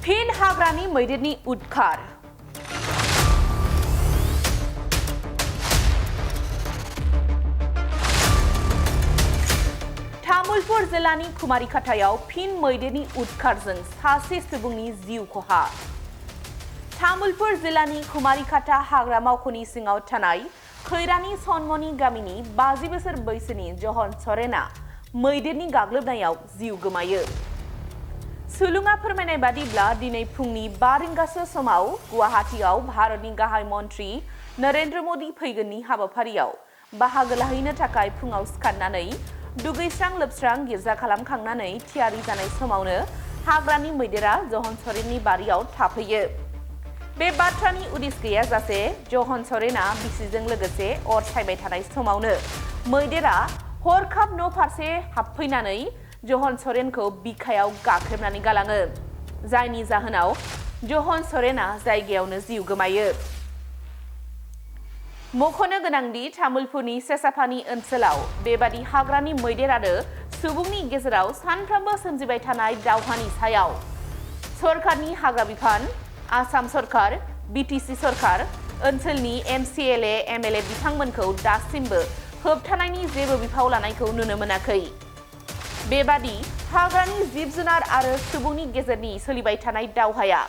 Fin हाग्रानि मैदेरनि उदखार तामुलपुर जिल्लानि कुमारिकाटायाव फिन मैदेरनि उदखारजों सासे सुबुंनि जिउ खहा। तामुलपुर जिल्लानि कुमारिकाटा हाग्रा मावख'नि सिङाव थानाय खैरानि सनमनि गामिनि 50 बोसोर बैसोनि जहन सरेना मैदेरनि गाग्लोबनायाव जिउ गोमायो। सुलुङा फोरमायनाय बादिब्ला दिनै फुंनि 5 रिंगासो समाव गुवाहाटीआव भारतनि गाहाय मन्त्रि नरेन्द्र मोदी फैगोननि हाबाफारियाव बाहागो लाहैनो थाखाय फुङाव सिखारनानै दुगैस्रां लोबस्रां गिर्जा खालामखांनानै थियारि जानाय समावनो हाग्रानि मैदेरा जहन सरेननि बारियाव थाफैयो। बे बाथ्रानि उदिस गैयाजासे जहन सरेना बिसिजों लोगोसे अर सायबाय थानाय समावनो मैदेरा हरखाब न' फारसे हाबफैनानै जहन सरेनखौ बिखायाव गाख्रेबनानै गालाङो, जायनि जाहोनाव जहन सरेना जायगायावनो जिउ गोमायो। मख'नो गोनांदि तामुलपुरनि सेसाफानि ओनसोलाव बेबादि हाग्रानि मैदेर आरो सुबुंनि गेजेराव सानफ्रोमबो सोमजिबाय थानाय दावहानि सायाव सरकारनि हाग्रा बिफान, आसाम सरकार, बिटिसि सरकार, ओनसोलनि MCLA, MLA बिथांमोनखौ दासिमबो होबथानायनि जेबो बिफाव लानायखौ नुनो मोनाखै। बेबादि हाग्रानि जिब जुनार आरो सुबुंनि गेजेरनि सोलिबाय थानाय दावहाया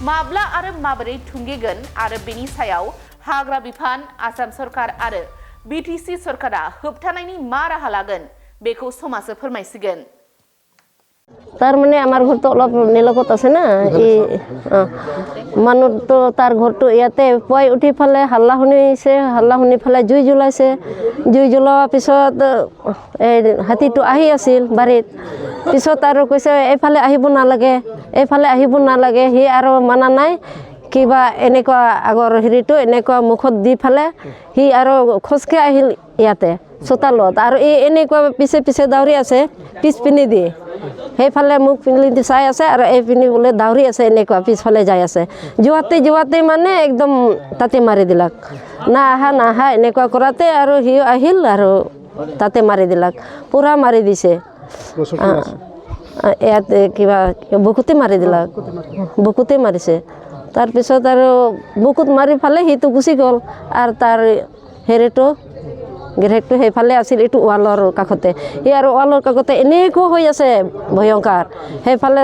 माब्ला आरो माबोरै थुंगेगोन आरो बेनि सायाव हाग्रा बिफान, आसाम सरकार आरो बिटिसि सरकारा होबथानायनि मा राहा लागोन बेखौ समाजो फोरमायसिगोन। तार माने आमार घर तो अलप निलकत आछे ना मानु तो तार घर तो इयाते पुवाई उठी फाले हाल्ला शुनि फाले जुई जुलाइसे जुई जुलोৱাৰ পিছত হাতীটো আহি আছিল বাৰীত পিছত আৰু কৈছে এইফালে আহিব নালাগে হি আৰু মানা নাই কিবা এনেকুৱা আগৰ হেৰিটো এনেকুৱা মুখত দি ফালে হি আৰু খোজকে আহিল ইয়াতে চোতালত আৰু এনেকুৱা পিছে দাউৰি আছে পিছ পিনি দি সেইফালে মুখ পিনি চাই আছে আৰু এই পিনি বোলে দাউৰি আছে এনেকুৱা পিছফালে যাই আছে যোৱাতে মানে একদম তাতে মাৰি দিলাক না আহা এনেকুৱা কৰাতে আৰু হি আহিল আৰু তাতে মাৰি দিলাক পুৰা মাৰি দিছে ইয়াতে কিবা বুকুতে মাৰি দিলাক বুকুতে মাৰিছে তাৰপিছত আৰু বুকুত মাৰি ফালে সিটো গুচি গ'ল আৰু তাৰ হেৰিটো গিৰেকটো সেইফালে আছিল এইটো ৱালৰ কাষতে আৰু ৱালৰ কাষতে এনেকুৱা হৈ আছে ভয়ংকৰ সেইফালে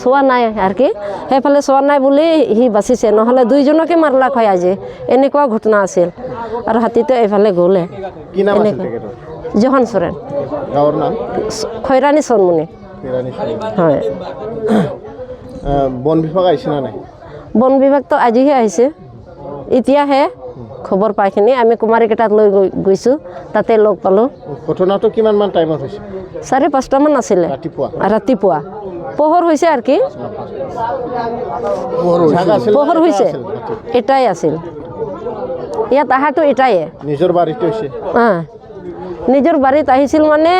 চোৱা নাই আৰু কি সেইফালে চোৱা নাই বুলি সি বাচিছে নহ'লে দুইজনকে মাৰলাক হয় আজি এনেকুৱা ঘটনা আছিল আৰু হাতীটো এইফালে গ'লে জহন সৰেন গাঁৱৰ নাম খৈৰানী সনমনি হয় বন বিভাগ আহিছে না নাই বন বিভাগটো আজিহে আহিছে এতিয়াহে খবৰ পাইখিনি আমি কুমাৰিকাটাত লৈ গৈছোঁ তাতে লগ পালোঁ ঘটনাটো কিমান মান টাইমত হৈছে 5:30 মান আছিলে ৰাতিপুৱা পোহৰ হৈছে আৰু কি পোহৰ হৈছে এটাই আছিল ইয়াত আহাটো এটাই নিজৰ বাৰীত হৈছে নিজৰ বাৰীত আহিছিল মানে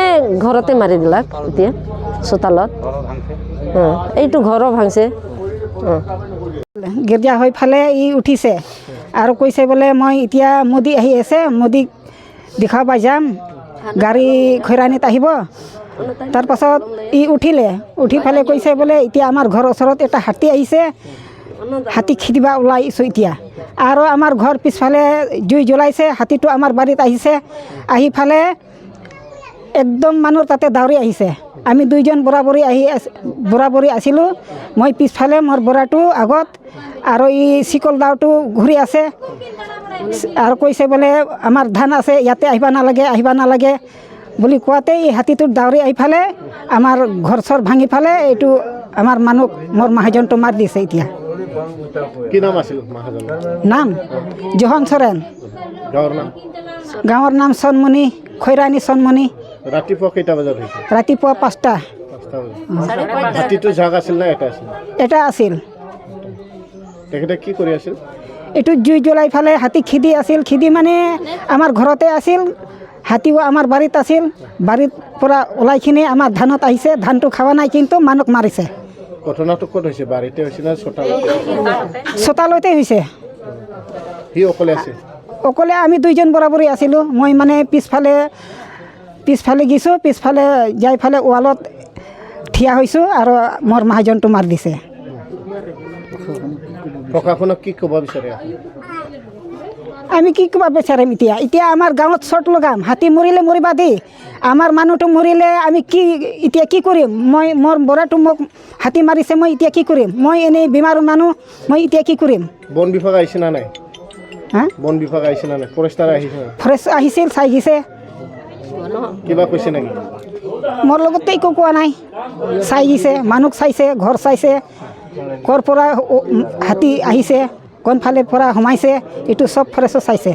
ঘৰতে মাৰি দিলাক এতিয়া চোতালত এইটো ঘৰো ভাঙছে গিৰ্জা হৈ ফালে উঠিছে আৰু কৈছে বোলে মই এতিয়া মোদী আহি আছে মোদীক দেখাব যাম গাড়ী খৈৰাণীত আহিব তাৰপাছত উঠি ফালে কৈছে বোলে এতিয়া আমাৰ ঘৰৰ ওচৰত এটা হাতী আহিছে হাতী খেদিব ওলাইছোঁ এতিয়া আৰু আমাৰ ঘৰ পিছফালে জুই জ্বলাইছে হাতীটো আমাৰ বাৰীত আহিছে আহি ফালে একদম মানুহ তাতে দাউৰি আহিছে আমি দুইজন বৰাবৰি আছিলোঁ মই পিছফালে মোৰ বৰাটো আগত আৰু চিকল দাওটো ঘূৰি আছে আৰু কৈছে বোলে আমাৰ ধান আছে ইয়াতে আহিব নালাগে বুলি কোৱাতে হাতীটোৰ দাউৰি আহি ফালে আমাৰ ঘৰ চৰ ভাঙি ফালে এইটো আমাৰ মানুহ মোৰ মহাজনটো মাৰি দিছে এতিয়া কি নাম আছিল মহাজনৰ নাম জহন সৰেন গাঁৱৰ নাম সনমনি খৈৰানী সনমনি ৰাতিপুৱা কেইটা বজাত হৈছে ৰাতিপুৱা 5টা হাতীটো জাগ আছিল না এটা আছিল তেখেতে কি কৰি আছিল এইটো জুই জ্বলাই ফালে হাতী খেদি মানে আমাৰ ঘৰতে আছিল হাতীও আমাৰ বাৰীত আছিল বাৰীত পৰা ওলাইখিনি আমাৰ ধানত আহিছে ধানটো খাৱা নাই কিন্তু মানুহক মাৰিছে ঘটনাটো ক'ত হৈছে বাৰীতে হৈছে না চোতালতে হৈছে সি অকলে আমি দুইজন বৰাবৰি আছিলোঁ মই মানে পিছফালে গৈছোঁ পিছফালে যাই ফালে ৱালত থিয়া হৈছোঁ আৰু মোৰ মহাজনটো মাৰি দিছে প্ৰশাসনক কি ক'ব বিচাৰে আমি কি ক'ব বিচাৰিম এতিয়া আমাৰ গাঁৱত চৰ্ট লগাম হাতী মৰিলে মৰিবা দেই আমাৰ মানুহটো মৰিলে আমি কি এতিয়া কি কৰিম মই মোৰ বৰাটো মোক হাতী মাৰিছে মই এতিয়া কি কৰিম মই এনেই বেমাৰ মানুহ মই এতিয়া কি কৰিম বন বিভাগ আহিছে না নাই হা বন বিভাগ আহিছে না নাই ফৰেষ্টাৰ আহিছে ফৰেষ্ট আহিছিল চাই গৈছে কিবা কৈছে নেকি মোৰ লগতে একো কোৱা নাই চাই গৈছে মানুহ চাইছে ঘৰ চাইছে ক'ৰ পৰা হাতী আহিছে কোনফালে পৰা সোমাইছে এইটো চব ফৰেষ্ট চাইছে